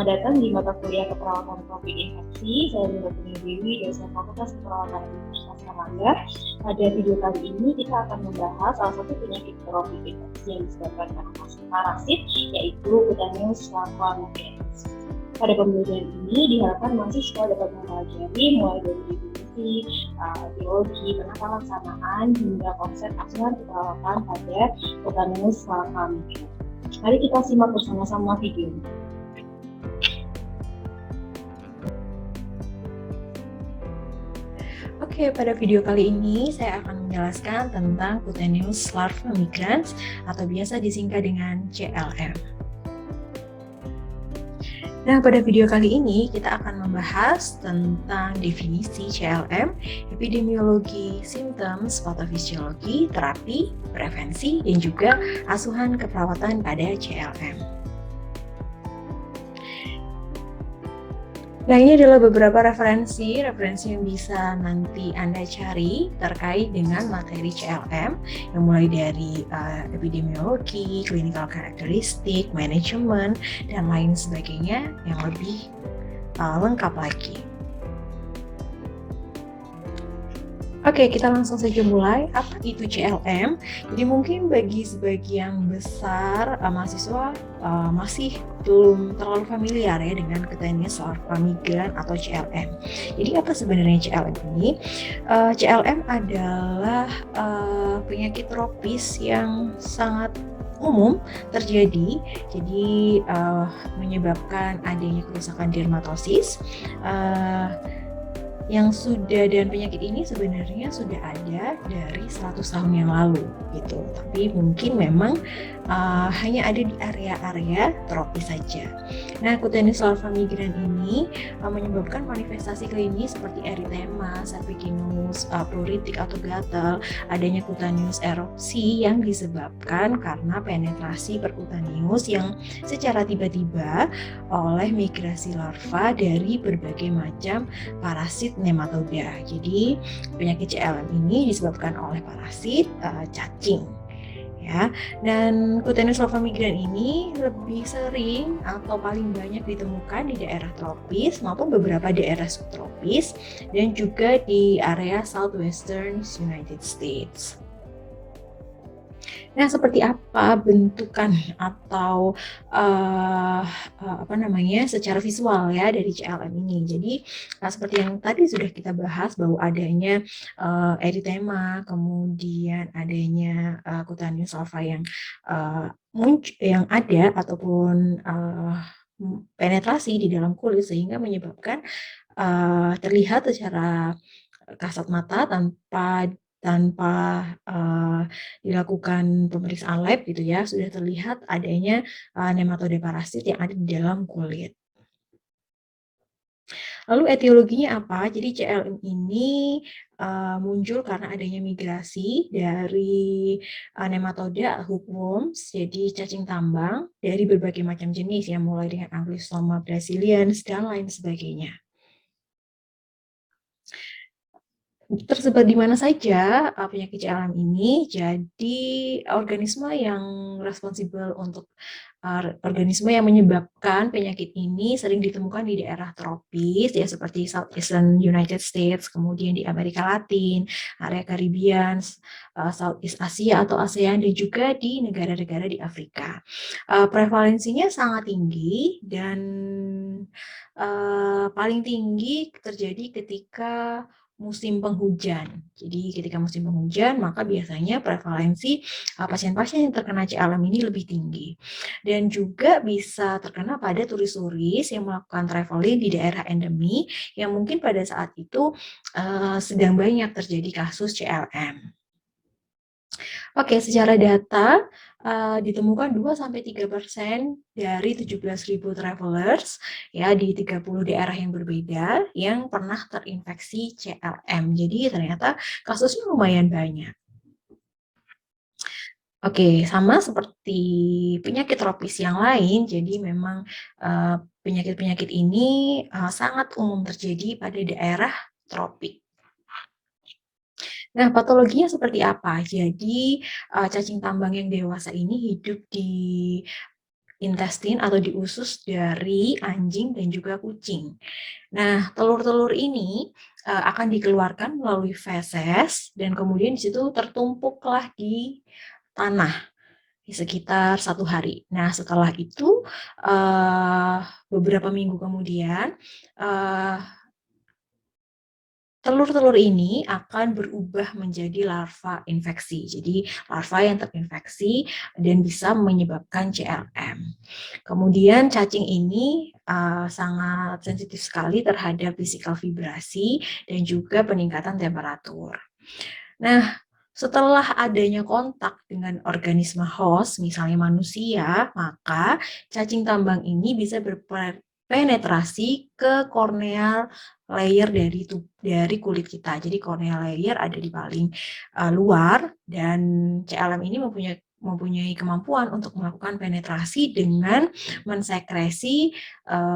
Selamat datang di mata kuliah keperawatan tropik infeksi. Saya Linda Dewi, dosen Fakultas Keperawatan Universitas Erlangga. Pada video kali ini kita akan membahas salah satu penyakit tropik infeksi yang disebabkan karena parasit, yaitu Cutaneous Lava Migrans. Pada pembelajaran ini diharapkan mahasiswa dapat mempelajari mulai dari definisi, biologi, penata laksanaan, hingga konsep asuhan keperawatan pada Cutaneous Lava Migrans. Mari kita simak bersama-sama video ini. Oke, pada video kali ini saya akan menjelaskan tentang Cutaneous Lava Migrans atau biasa disingkat dengan CLM. Nah, pada video kali ini kita akan membahas tentang definisi CLM, epidemiologi, simptoms, patofisiologi, terapi, prevensi, dan juga asuhan keperawatan pada CLM. Nah, ini adalah beberapa referensi yang bisa nanti Anda cari terkait dengan materi CLM, yang mulai dari epidemiologi, clinical characteristic, manajemen, dan lain sebagainya yang lebih lengkap lagi. Oke, kita langsung saja mulai. Apa itu CLM? Jadi mungkin bagi sebagian besar mahasiswa masih belum terlalu familiar ya dengan Cutaneous Lava Migrans atau CLM. Jadi apa sebenarnya CLM ini? CLM adalah penyakit tropis yang sangat umum terjadi, jadi menyebabkan adanya kerusakan dermatosis. Dan penyakit ini sebenarnya sudah ada dari 100 tahun yang lalu gitu. Tapi mungkin memang hanya ada di area-area tropis saja. Nah, Cutaneous Lava Migrans ini menyebabkan manifestasi klinis seperti eritema, serpiginous, pruritik atau gatal, adanya cutaneous erupsi yang disebabkan karena penetrasi percutaneous yang secara tiba-tiba oleh migrasi larva dari berbagai macam parasit nematoda. Jadi penyakit CLM ini disebabkan oleh parasit cacing. Ya, dan Cutaneous Lava Migrans ini lebih sering atau paling banyak ditemukan di daerah tropis maupun beberapa daerah subtropis dan juga di area Southwestern United States. Nah, seperti apa bentukan atau secara visual ya dari CLM ini. Jadi seperti yang tadi sudah kita bahas bahwa adanya eritema, kemudian adanya cutaneous lava yang ada ataupun penetrasi di dalam kulit sehingga menyebabkan terlihat secara kasat mata tanpa dilakukan pemeriksaan lab gitu ya, sudah terlihat adanya nematoda parasit yang ada di dalam kulit. Lalu etiologinya apa? Jadi CLM ini muncul karena adanya migrasi dari nematoda hookworms, jadi cacing tambang dari berbagai macam jenis yang mulai dengan Ankylostoма brasiliensis dan lain sebagainya. Tersebar di mana saja penyakit CLM ini. Jadi organisme yang responsibel untuk organisme yang menyebabkan penyakit ini sering ditemukan di daerah tropis ya, seperti Southeastern United States, kemudian di Amerika Latin, area Caribbean, Southeast Asia atau ASEAN, dan juga di negara-negara di Afrika. Prevalensinya sangat tinggi dan paling tinggi terjadi ketika musim penghujan. Jadi ketika musim penghujan, maka biasanya prevalensi pasien-pasien yang terkena CLM ini lebih tinggi. Dan juga bisa terkena pada turis-turis yang melakukan traveling di daerah endemi yang mungkin pada saat itu sedang banyak terjadi kasus CLM. Oke, secara data ditemukan 2-3% dari 17.000 travelers ya di 30 daerah yang berbeda yang pernah terinfeksi CLM. Jadi ternyata kasusnya lumayan banyak. Oke, sama seperti penyakit tropis yang lain, jadi memang penyakit-penyakit ini sangat umum terjadi pada daerah tropik. Nah, patologinya seperti apa? Jadi, cacing tambang yang dewasa ini hidup di intestin atau di usus dari anjing dan juga kucing. Nah, telur-telur ini akan dikeluarkan melalui feses dan kemudian di situ tertumpuklah di tanah di sekitar 1 hari. Nah, setelah itu beberapa minggu kemudian uh, telur-telur ini akan berubah menjadi larva infeksi. Jadi larva yang terinfeksi dan bisa menyebabkan CLM. Kemudian cacing ini sangat sensitif sekali terhadap physical vibrasi dan juga peningkatan temperatur. Nah, setelah adanya kontak dengan organisme host, misalnya manusia, maka cacing tambang ini bisa berpenetrasi ke corneal layer dari kulit kita. Jadi corneal layer ada di paling luar dan CLM ini mempunyai kemampuan untuk melakukan penetrasi dengan mensekresi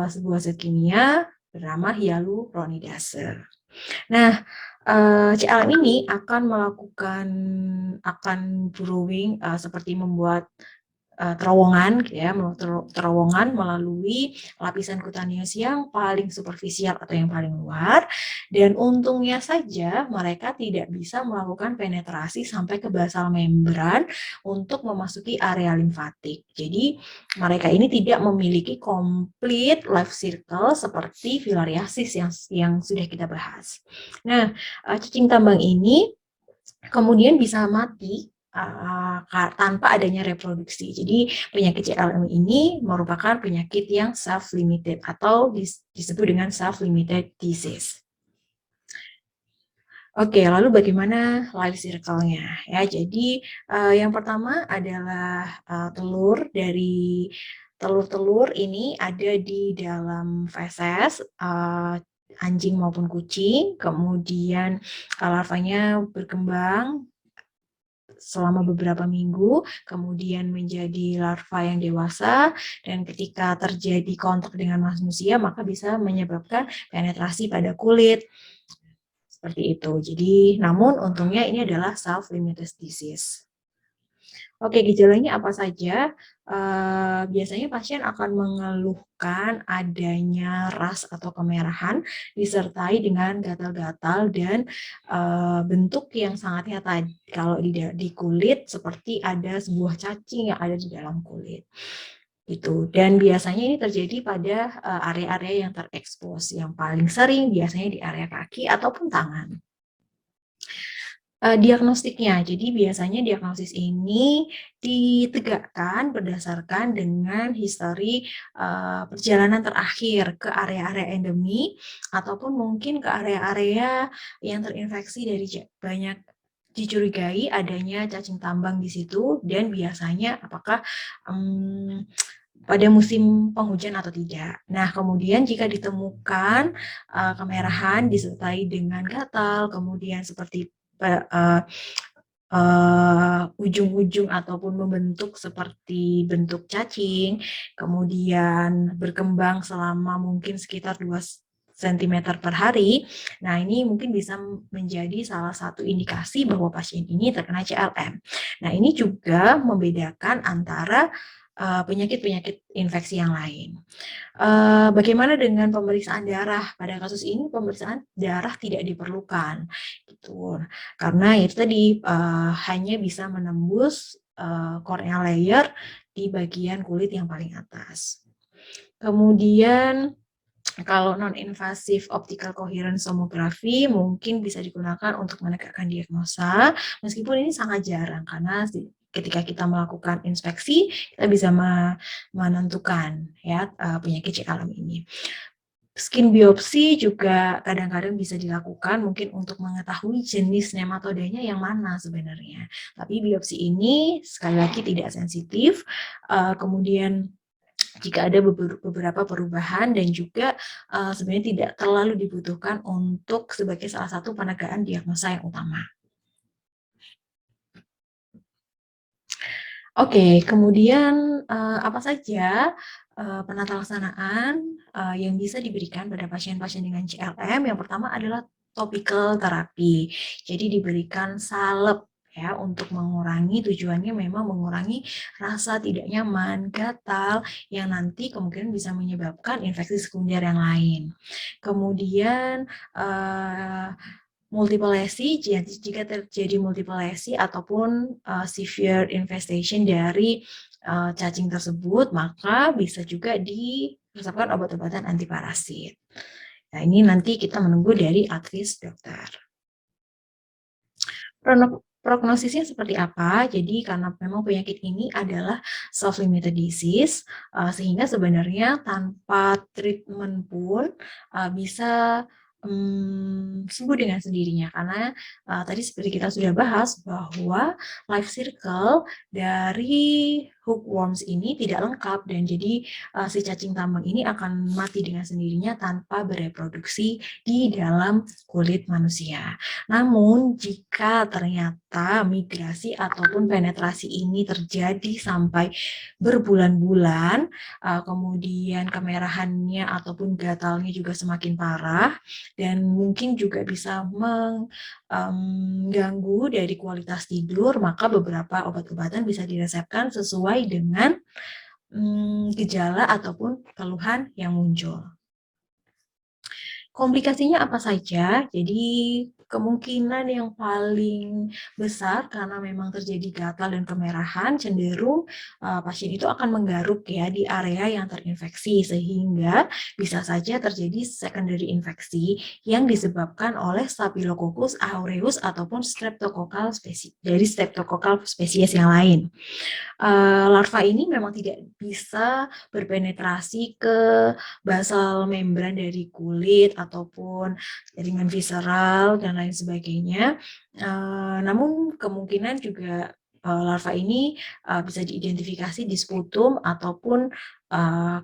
sebuah zat kimia bernama hyaluronidase. Nah, CLM ini akan burrowing seperti membuat terowongan melalui lapisan kutaneus yang paling superficial atau yang paling luar, dan untungnya saja mereka tidak bisa melakukan penetrasi sampai ke basal membran untuk memasuki area limfatik. Jadi mereka ini tidak memiliki complete life cycle seperti filariasis yang sudah kita bahas. Nah, cacing tambang ini kemudian bisa mati tanpa adanya reproduksi. Jadi penyakit CLM ini merupakan penyakit yang self-limited atau disebut dengan self-limited disease. Oke, lalu bagaimana life cycle-nya? Ya, jadi yang pertama adalah telur-telur ini ada di dalam feses anjing maupun kucing, kemudian larvanya berkembang selama beberapa minggu, kemudian menjadi larva yang dewasa, dan ketika terjadi kontak dengan manusia, maka bisa menyebabkan penetrasi pada kulit. Seperti itu. Jadi, namun untungnya ini adalah self-limited disease. Oke, gejalanya apa saja? Biasanya pasien akan mengeluhkan adanya ras atau kemerahan disertai dengan gatal-gatal dan bentuk yang sangat nyata kalau di kulit seperti ada sebuah cacing yang ada di dalam kulit. Gitu. Dan biasanya ini terjadi pada area-area yang terekspos. Yang paling sering biasanya di area kaki ataupun tangan. Diagnostiknya, jadi biasanya diagnosis ini ditegakkan berdasarkan dengan histori perjalanan terakhir ke area-area endemi ataupun mungkin ke area-area yang terinfeksi dari banyak dicurigai adanya cacing tambang di situ, dan biasanya apakah pada musim penghujan atau tidak. Nah, kemudian jika ditemukan kemerahan disertai dengan gatal, kemudian seperti ujung-ujung ataupun membentuk seperti bentuk cacing, kemudian berkembang selama mungkin sekitar 2 cm per hari. Nah, ini mungkin bisa menjadi salah satu indikasi bahwa pasien ini terkena CLM. Nah, ini juga membedakan antara penyakit-penyakit infeksi yang lain. Bagaimana dengan pemeriksaan darah? Pada kasus ini pemeriksaan darah tidak diperlukan, gitu. Karena itu tadi hanya bisa menembus corneal layer di bagian kulit yang paling atas. Kemudian kalau non-invasive optical coherence tomography mungkin bisa digunakan untuk menegakkan diagnosa, meskipun ini sangat jarang karena ketika kita melakukan inspeksi kita bisa menentukan ya penyakit CLM ini. Skin biopsi juga kadang-kadang bisa dilakukan mungkin untuk mengetahui jenis nematodanya yang mana sebenarnya. Tapi biopsi ini sekali lagi tidak sensitif. Kemudian jika ada beberapa perubahan dan juga sebenarnya tidak terlalu dibutuhkan untuk sebagai salah satu penegakan diagnosa yang utama. Oke, kemudian apa saja penata laksanaan yang bisa diberikan pada pasien-pasien dengan CLM? Yang pertama adalah topical terapi. Jadi diberikan salep ya, untuk mengurangi, tujuannya memang mengurangi rasa tidak nyaman, gatal yang nanti kemungkinan bisa menyebabkan infeksi sekunder yang lain. Kemudian multiple lesi, jika terjadi multiple lesi ataupun severe infestation dari cacing tersebut, maka bisa juga diresepkan obat-obatan antiparasit. Nah, ini nanti kita menunggu dari advis dokter. Prognosisnya seperti apa? Jadi karena memang penyakit ini adalah self-limited disease, sehingga sebenarnya tanpa treatment pun bisa sembuh dengan sendirinya. Karena tadi seperti kita sudah bahas bahwa life cycle dari hookworms ini tidak lengkap, dan jadi si cacing tambang ini akan mati dengan sendirinya tanpa bereproduksi di dalam kulit manusia. Namun, jika ternyata migrasi ataupun penetrasi ini terjadi sampai berbulan-bulan, kemudian kemerahannya ataupun gatalnya juga semakin parah, dan mungkin juga bisa mengganggu dari kualitas tidur, maka beberapa obat-obatan bisa diresepkan sesuai dengan gejala ataupun keluhan yang muncul. Komplikasinya apa saja? Jadi kemungkinan yang paling besar karena memang terjadi gatal dan kemerahan, cenderung pasien itu akan menggaruk ya di area yang terinfeksi, sehingga bisa saja terjadi secondary infeksi yang disebabkan oleh Staphylococcus aureus ataupun streptokokal spesies yang lain. Larva ini memang tidak bisa berpenetrasi ke basal membran dari kulit ataupun jaringan visceral dan lain sebagainya. Namun kemungkinan juga larva ini bisa diidentifikasi di sputum ataupun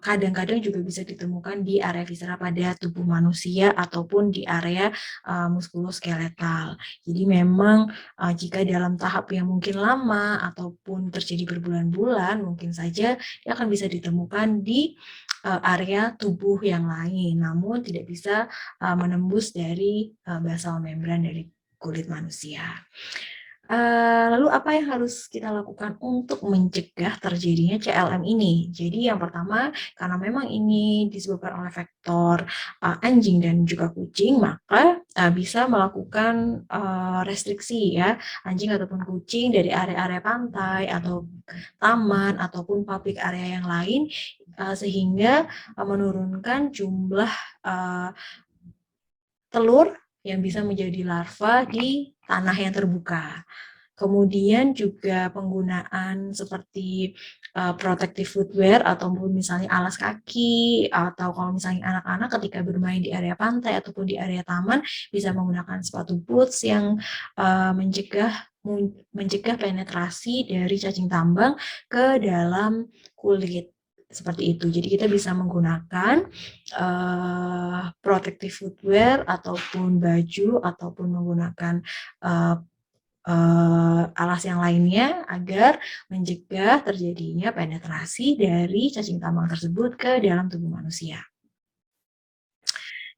kadang-kadang juga bisa ditemukan di area visceral pada tubuh manusia ataupun di area muskuloskeletal. Jadi memang jika dalam tahap yang mungkin lama ataupun terjadi berbulan-bulan, mungkin saja dia akan bisa ditemukan di area tubuh yang lain, namun tidak bisa menembus dari basal membran dari kulit manusia. Lalu apa yang harus kita lakukan untuk mencegah terjadinya CLM ini? Jadi yang pertama, karena memang ini disebabkan oleh faktor anjing dan juga kucing, maka bisa melakukan restriksi ya, anjing ataupun kucing dari area-area pantai atau taman ataupun public area yang lain, sehingga menurunkan jumlah telur yang bisa menjadi larva di tanah yang terbuka. Kemudian juga penggunaan seperti protective footwear ataupun misalnya alas kaki, atau kalau misalnya anak-anak ketika bermain di area pantai ataupun di area taman bisa menggunakan sepatu boots yang mencegah penetrasi dari cacing tambang ke dalam kulit. Seperti itu. Jadi kita bisa menggunakan protective footwear ataupun baju ataupun menggunakan alas yang lainnya agar mencegah terjadinya penetrasi dari cacing tambang tersebut ke dalam tubuh manusia.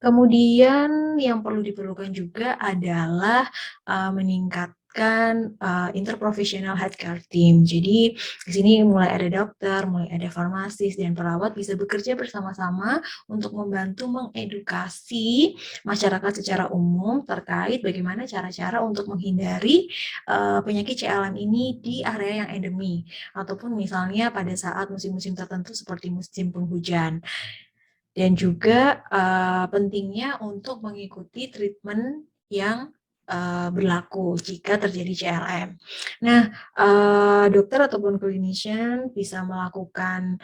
Kemudian yang perlu diperlukan juga adalah meningkatkan interprofessional healthcare team. Jadi di sini mulai ada dokter, mulai ada farmasis dan perawat bisa bekerja bersama-sama untuk membantu mengedukasi masyarakat secara umum terkait bagaimana cara-cara untuk menghindari penyakit CLM ini di area yang endemi ataupun misalnya pada saat musim-musim tertentu seperti musim penghujan. Dan juga pentingnya untuk mengikuti treatment yang berlaku jika terjadi CLM. Nah, dokter ataupun clinician bisa melakukan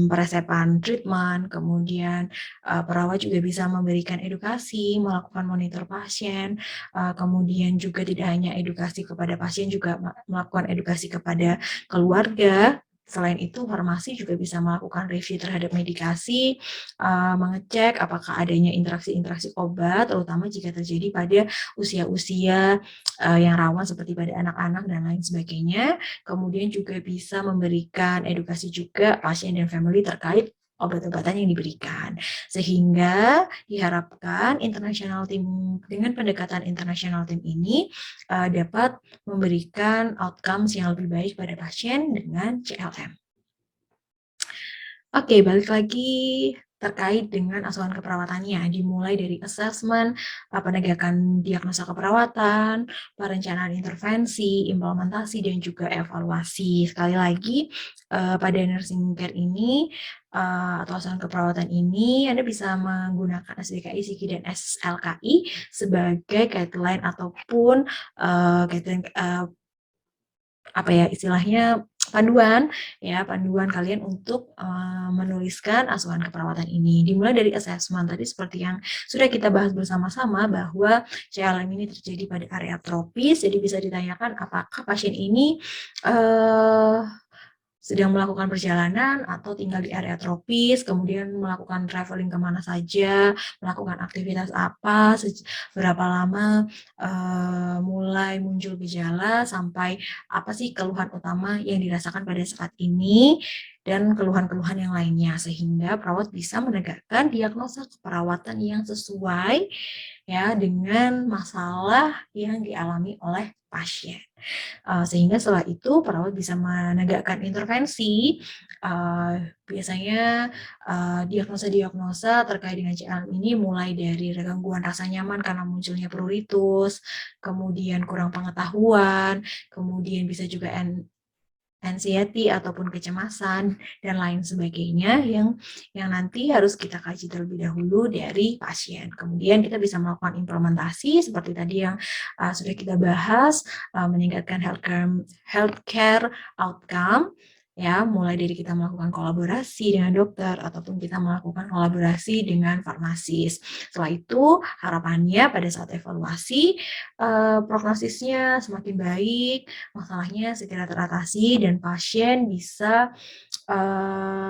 peresepan treatment, kemudian perawat juga bisa memberikan edukasi, melakukan monitor pasien, kemudian juga tidak hanya edukasi kepada pasien, juga melakukan edukasi kepada keluarga. Selain itu, farmasi juga bisa melakukan review terhadap medikasi, mengecek apakah adanya interaksi-interaksi obat, terutama jika terjadi pada usia-usia yang rawan seperti pada anak-anak dan lain sebagainya. Kemudian juga bisa memberikan edukasi juga pasien dan family terkait obat-obatan yang diberikan. Sehingga diharapkan international team dengan pendekatan international team ini dapat memberikan outcomes yang lebih baik pada pasien dengan CLM. Oke, balik lagi terkait dengan asuhan keperawatannya, dimulai dari assessment, penegakan diagnosa keperawatan, perencanaan intervensi, implementasi, dan juga evaluasi. Sekali lagi, pada nursing care ini atau asuhan keperawatan ini, Anda bisa menggunakan SDKI, SIKI, dan SLKI sebagai guideline ataupun guideline apa ya istilahnya panduan kalian untuk menuliskan asuhan keperawatan ini. Dimulai dari assessment tadi seperti yang sudah kita bahas bersama-sama bahwa CLM ini terjadi pada area tropis, jadi bisa ditanyakan apakah pasien ini sedang melakukan perjalanan atau tinggal di area tropis, kemudian melakukan traveling kemana saja, melakukan aktivitas apa, berapa lama mulai muncul gejala, sampai apa sih keluhan utama yang dirasakan pada saat ini, dan keluhan-keluhan yang lainnya, sehingga perawat bisa menegakkan diagnosa keperawatan yang sesuai ya dengan masalah yang dialami oleh pasien. Sehingga setelah itu perawat bisa menegakkan intervensi, biasanya diagnosa-diagnosa terkait dengan CLM ini mulai dari gangguan rasa nyaman karena munculnya pruritus, kemudian kurang pengetahuan, kemudian bisa juga anxiety ataupun kecemasan dan lain sebagainya yang nanti harus kita kaji terlebih dahulu dari pasien. Kemudian kita bisa melakukan implementasi seperti tadi yang sudah kita bahas, meningkatkan healthcare outcome ya, mulai dari kita melakukan kolaborasi dengan dokter ataupun kita melakukan kolaborasi dengan farmasis. Setelah itu harapannya pada saat evaluasi prognosisnya semakin baik, masalahnya segera teratasi dan pasien bisa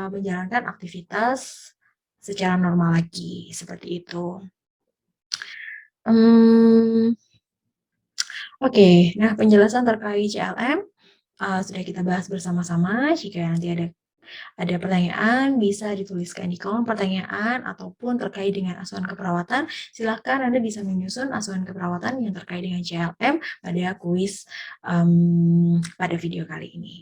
menjalankan aktivitas secara normal lagi, seperti itu. Oke, nah penjelasan terkait CLM sudah kita bahas bersama-sama. Jika nanti ada pertanyaan, bisa dituliskan di kolom pertanyaan ataupun terkait dengan asuhan keperawatan, silakan Anda bisa menyusun asuhan keperawatan yang terkait dengan CLM pada kuis pada video kali ini.